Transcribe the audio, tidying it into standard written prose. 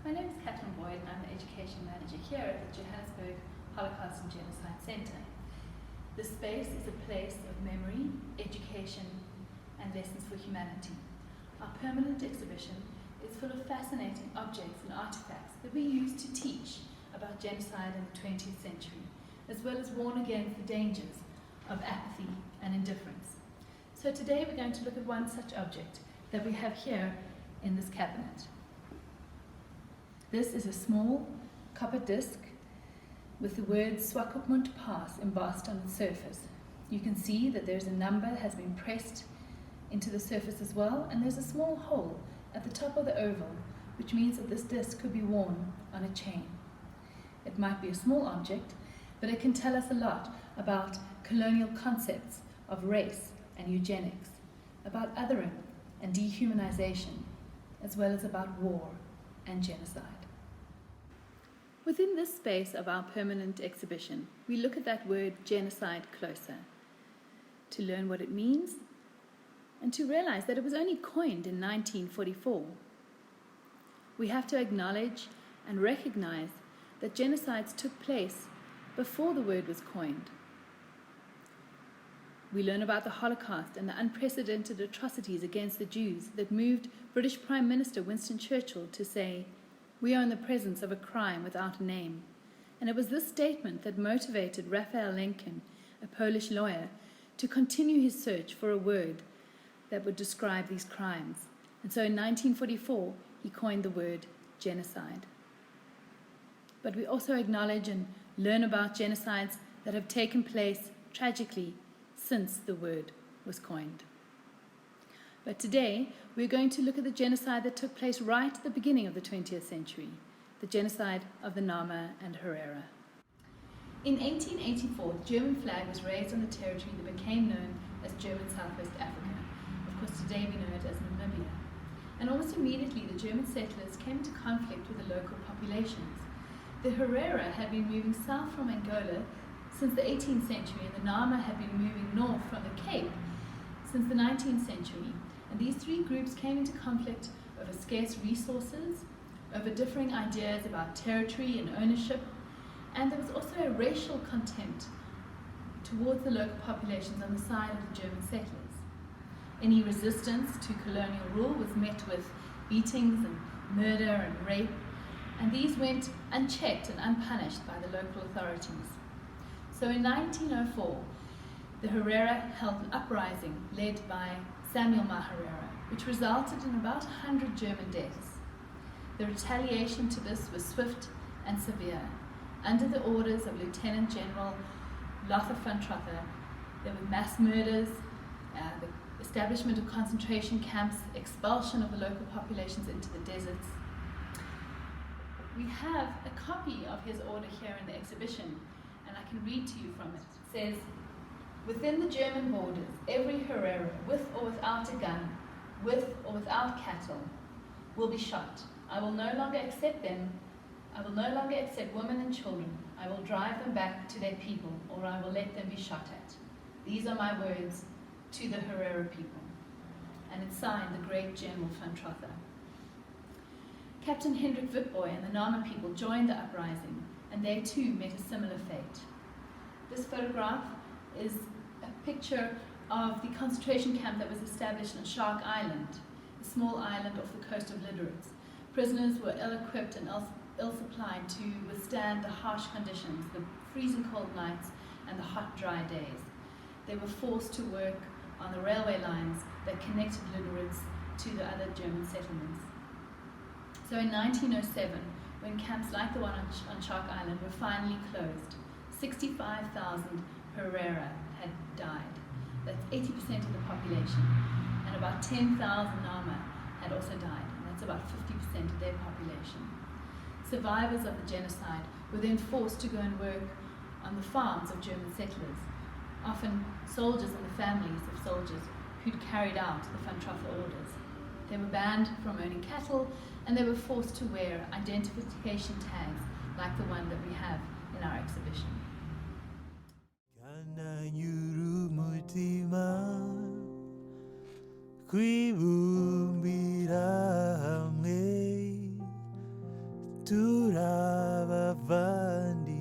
my name is Catherine Boyd and I'm the Education Manager here at the Johannesburg Holocaust and Genocide Centre. This space is a place of memory, education and lessons for humanity. Our permanent exhibition is full of fascinating objects and artifacts that we use to teach about genocide in the 20th century, as well as warn against the dangers of apathy and indifference. So today we're going to look at one such object that we have here in this cabinet. This is a small copper disc with the words Swakopmund Pass embossed on its surface. You can see that there's a number that has been pressed into the surface as well, and there's a small hole at the top of the oval, which means that this disc could be worn on a chain. It might be a small object, but it can tell us a lot about colonial concepts of race and eugenics, about othering and dehumanization, as well as about war and genocide. Within this space of our permanent exhibition, we look at that word genocide closer, to learn what it means and to realize that it was only coined in 1944. We have to acknowledge and recognize that genocides took place before the word was coined. We learn about the Holocaust and the unprecedented atrocities against the Jews that moved British Prime Minister Winston Churchill to say, "We are in the presence of a crime without a name." And it was this statement that motivated Raphael Lemkin, a Polish lawyer, to continue his search for a word that would describe these crimes. And so in 1944, he coined the word genocide. But we also acknowledge and learn about genocides that have taken place tragically since the word was coined. But today, we're going to look at the genocide that took place right at the beginning of the 20th century, the genocide of the Nama and Herero. In 1884, the German flag was raised on the territory that became known as German Southwest Africa. Of course, today we know it as Namibia. And almost immediately, the German settlers came into conflict with the local populations. The Herero had been moving south from Angola since the 18th century, and the Nama had been moving north from the Cape since the 19th century. And these three groups came into conflict over scarce resources, over differing ideas about territory and ownership, and there was also a racial contempt towards the local populations on the side of the German settlers. Any resistance to colonial rule was met with beatings and murder and rape, and these went unchecked and unpunished by the local authorities. So in 1904, the Herero held an uprising led by Samuel Herero, which resulted in about 100 German deaths. The retaliation to this was swift and severe. Under the orders of Lieutenant General Lothar von Trotha, there were mass murders, the establishment of concentration camps, expulsion of the local populations into the deserts. We have a copy of his order here in the exhibition, and I can read to you from it. It says, "Within the German borders, every Herero, with or without a gun, with or without cattle, will be shot. I will no longer accept them. I will no longer accept women and children. I will drive them back to their people, or I will let them be shot at. These are my words to the Herero people." And it's signed the great General von Trotha. Captain Hendrik Witbooi and the Nama people joined the uprising, and they too met a similar fate. This photograph is a picture of the concentration camp that was established on Shark Island, a small island off the coast of Lüderitz. Prisoners were ill-equipped and ill-supplied to withstand the harsh conditions, the freezing cold nights and the hot, dry days. They were forced to work on the railway lines that connected Lüderitz to the other German settlements. So in 1907, when camps like the one on Shark Island were finally closed, 65,000 Herero had died. That's 80% of the population. And about 10,000 Nama had also died, and that's about 50% of their population. Survivors of the genocide were then forced to go and work on the farms of German settlers, often soldiers and the families of soldiers who'd carried out the von Trotha orders. They were banned from owning cattle, and they were forced to wear identification tags like the one that we have in our exhibition. kwibumbira hamwe turabavandimwe